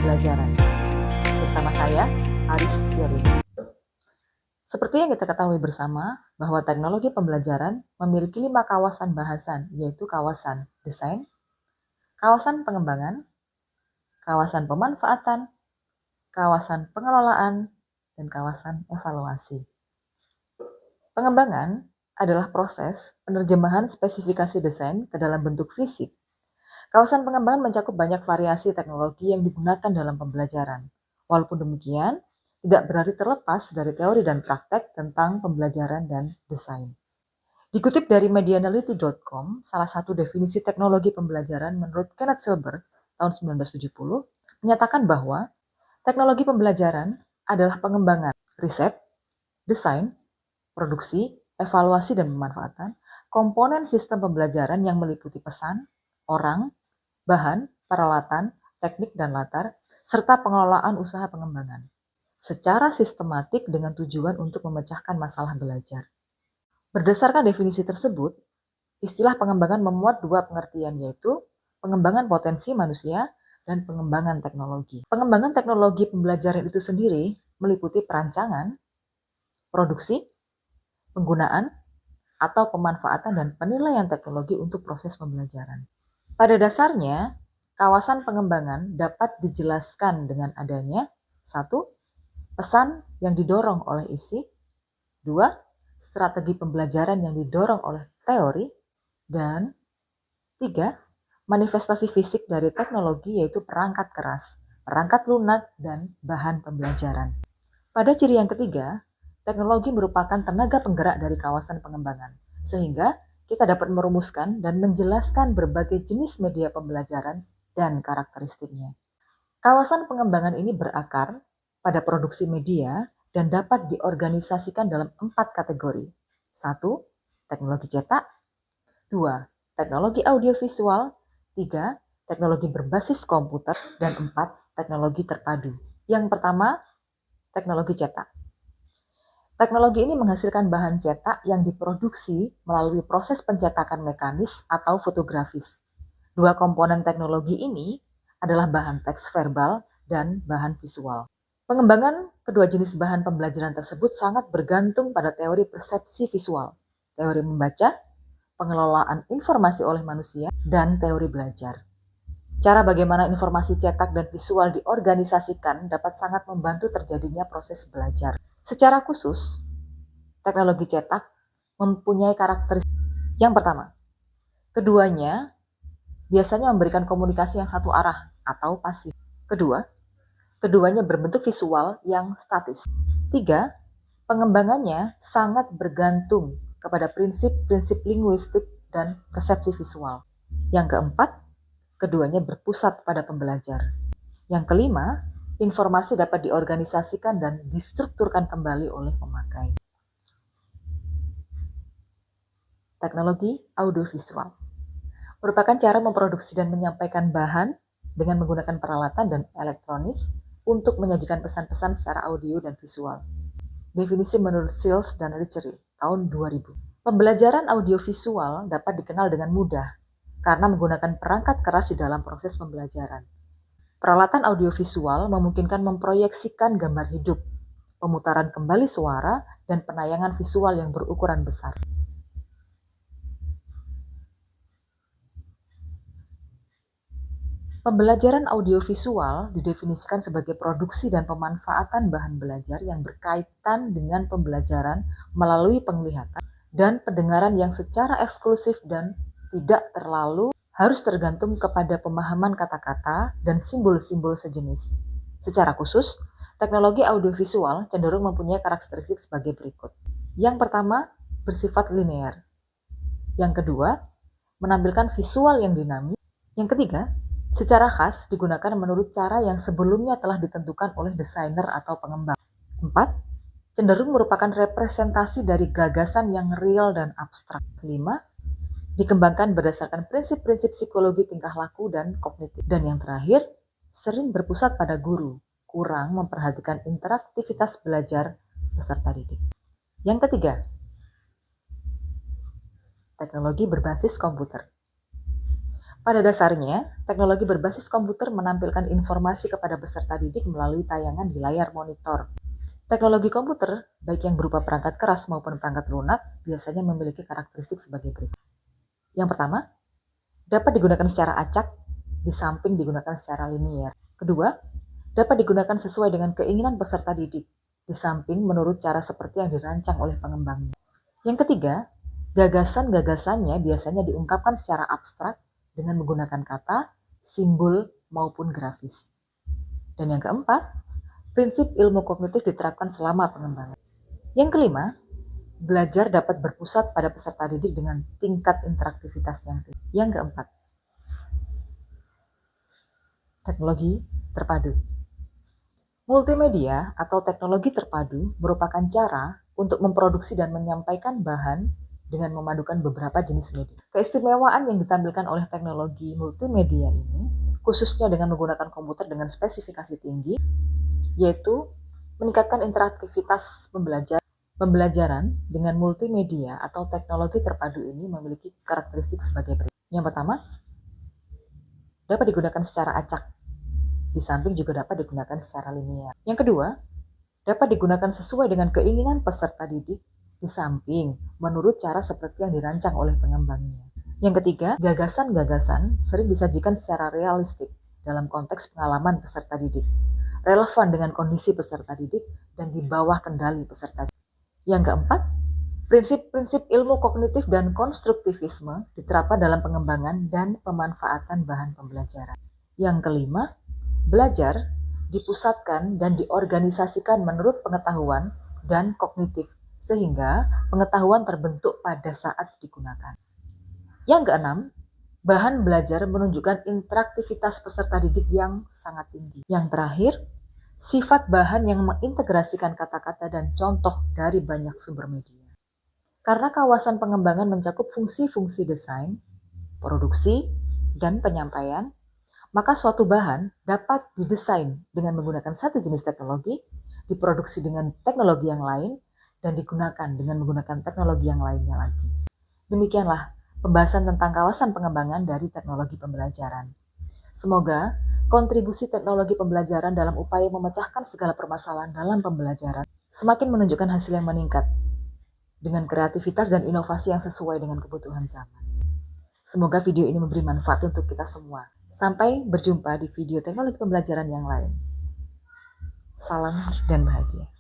pembelajaran. Bersama saya, Aris Setiadewi. Seperti yang kita ketahui bersama, bahwa teknologi pembelajaran memiliki 5 kawasan bahasan, yaitu kawasan desain, kawasan pengembangan, kawasan pemanfaatan, kawasan pengelolaan, dan kawasan evaluasi. Pengembangan adalah proses penerjemahan spesifikasi desain ke dalam bentuk fisik. Kawasan pengembangan mencakup banyak variasi teknologi yang digunakan dalam pembelajaran. Walaupun demikian, tidak berarti terlepas dari teori dan praktek tentang pembelajaran dan desain. Dikutip dari medianality.com, salah satu definisi teknologi pembelajaran menurut Kenneth Silber tahun 1970 menyatakan bahwa teknologi pembelajaran adalah pengembangan, riset, desain, produksi, evaluasi, dan pemanfaatan komponen sistem pembelajaran yang meliputi pesan, orang, bahan, peralatan, teknik, dan latar, serta pengelolaan usaha pengembangan secara sistematik dengan tujuan untuk memecahkan masalah belajar. Berdasarkan definisi tersebut, istilah pengembangan memuat 2 pengertian, yaitu pengembangan potensi manusia dan pengembangan teknologi. Pengembangan teknologi pembelajaran itu sendiri meliputi perancangan, produksi, penggunaan, atau pemanfaatan dan penilaian teknologi untuk proses pembelajaran. Pada dasarnya, kawasan pengembangan dapat dijelaskan dengan adanya 1. Pesan yang didorong oleh isi, 2. Strategi pembelajaran yang didorong oleh teori, dan 3. Manifestasi fisik dari teknologi yaitu perangkat keras, perangkat lunak, dan bahan pembelajaran. Pada ciri yang ketiga, teknologi merupakan tenaga penggerak dari kawasan pengembangan, sehingga kita dapat merumuskan dan menjelaskan berbagai jenis media pembelajaran dan karakteristiknya. Kawasan pengembangan ini berakar pada produksi media dan dapat diorganisasikan dalam 4 kategori. 1. Teknologi cetak. 2. Teknologi audiovisual. 3. Teknologi berbasis komputer. Dan 4. Teknologi terpadu. Yang pertama, teknologi cetak. Teknologi ini menghasilkan bahan cetak yang diproduksi melalui proses pencetakan mekanis atau fotografis. 2 komponen teknologi ini adalah bahan teks verbal dan bahan visual. Pengembangan kedua jenis bahan pembelajaran tersebut sangat bergantung pada teori persepsi visual, teori membaca, pengelolaan informasi oleh manusia, dan teori belajar. Cara bagaimana informasi cetak dan visual diorganisasikan dapat sangat membantu terjadinya proses belajar. Secara khusus, teknologi cetak mempunyai karakteristik. Yang pertama, keduanya biasanya memberikan komunikasi yang satu arah atau pasif. Kedua, keduanya berbentuk visual yang statis. 3, pengembangannya sangat bergantung kepada prinsip-prinsip linguistik dan persepsi visual. Yang keempat, keduanya berpusat pada pembelajar. Yang kelima, informasi dapat diorganisasikan dan distrukturkan kembali oleh pemakai. Teknologi audiovisual merupakan cara memproduksi dan menyampaikan bahan dengan menggunakan peralatan dan elektronis untuk menyajikan pesan-pesan secara audio dan visual. Definisi menurut Sills dan Richery tahun 2000. Pembelajaran audiovisual dapat dikenal dengan mudah karena menggunakan perangkat keras di dalam proses pembelajaran. Peralatan audiovisual memungkinkan memproyeksikan gambar hidup, pemutaran kembali suara, dan penayangan visual yang berukuran besar. Pembelajaran audiovisual didefinisikan sebagai produksi dan pemanfaatan bahan belajar yang berkaitan dengan pembelajaran melalui penglihatan dan pendengaran yang secara eksklusif dan tidak terlalu harus tergantung kepada pemahaman kata-kata dan simbol-simbol sejenis. Secara khusus, teknologi audiovisual cenderung mempunyai karakteristik sebagai berikut. Yang pertama, bersifat linear. Yang kedua, menampilkan visual yang dinamis. Yang ketiga, secara khas digunakan menurut cara yang sebelumnya telah ditentukan oleh desainer atau pengembang. 4. Cenderung merupakan representasi dari gagasan yang real dan abstrak. 5. Dikembangkan berdasarkan prinsip-prinsip psikologi tingkah laku dan kognitif. Dan yang terakhir, sering berpusat pada guru, kurang memperhatikan interaktivitas belajar peserta didik. Yang ketiga, teknologi berbasis komputer Pada dasarnya, teknologi berbasis komputer menampilkan informasi kepada peserta didik melalui tayangan di layar monitor. Teknologi komputer, baik yang berupa perangkat keras maupun perangkat lunak, biasanya memiliki karakteristik sebagai berikut. Yang pertama, dapat digunakan secara acak, di samping digunakan secara linier. Kedua, dapat digunakan sesuai dengan keinginan peserta didik, di samping menurut cara seperti yang dirancang oleh pengembangnya. Yang ketiga, gagasan-gagasannya biasanya diungkapkan secara abstrak dengan menggunakan kata, simbol, maupun grafis. Dan yang keempat, prinsip ilmu kognitif diterapkan selama pengembangan. Yang kelima, belajar dapat berpusat pada peserta didik dengan tingkat interaktivitas yang tinggi. Yang keempat, teknologi terpadu. Multimedia atau teknologi terpadu merupakan cara untuk memproduksi dan menyampaikan bahan dengan memadukan beberapa jenis media. Keistimewaan yang ditampilkan oleh teknologi multimedia ini, khususnya dengan menggunakan komputer dengan spesifikasi tinggi, yaitu meningkatkan interaktivitas pembelajaran dengan multimedia atau teknologi terpadu ini memiliki karakteristik sebagai berikut. Yang pertama, dapat digunakan secara acak, di samping juga dapat digunakan secara linear. Yang kedua, dapat digunakan sesuai dengan keinginan peserta didik, di samping menurut cara seperti yang dirancang oleh pengembangnya. Yang ketiga, gagasan-gagasan sering disajikan secara realistik dalam konteks pengalaman peserta didik, relevan dengan kondisi peserta didik, dan di bawah kendali peserta didik. Yang keempat, prinsip-prinsip ilmu kognitif dan konstruktivisme diterapkan dalam pengembangan dan pemanfaatan bahan pembelajaran. Yang kelima, belajar dipusatkan dan diorganisasikan menurut pengetahuan dan kognitif, sehingga pengetahuan terbentuk pada saat digunakan. Yang keenam, bahan belajar menunjukkan interaktivitas peserta didik yang sangat tinggi. Yang terakhir, sifat bahan yang mengintegrasikan kata-kata dan contoh dari banyak sumber media. Karena kawasan pengembangan mencakup fungsi-fungsi desain, produksi, dan penyampaian, maka suatu bahan dapat didesain dengan menggunakan satu jenis teknologi, diproduksi dengan teknologi yang lain, dan digunakan dengan menggunakan teknologi yang lainnya lagi. Demikianlah pembahasan tentang kawasan pengembangan dari teknologi pembelajaran. Semoga kontribusi teknologi pembelajaran dalam upaya memecahkan segala permasalahan dalam pembelajaran semakin menunjukkan hasil yang meningkat dengan kreativitas dan inovasi yang sesuai dengan kebutuhan zaman. Semoga video ini memberi manfaat untuk kita semua. Sampai berjumpa di video teknologi pembelajaran yang lain. Salam dan bahagia.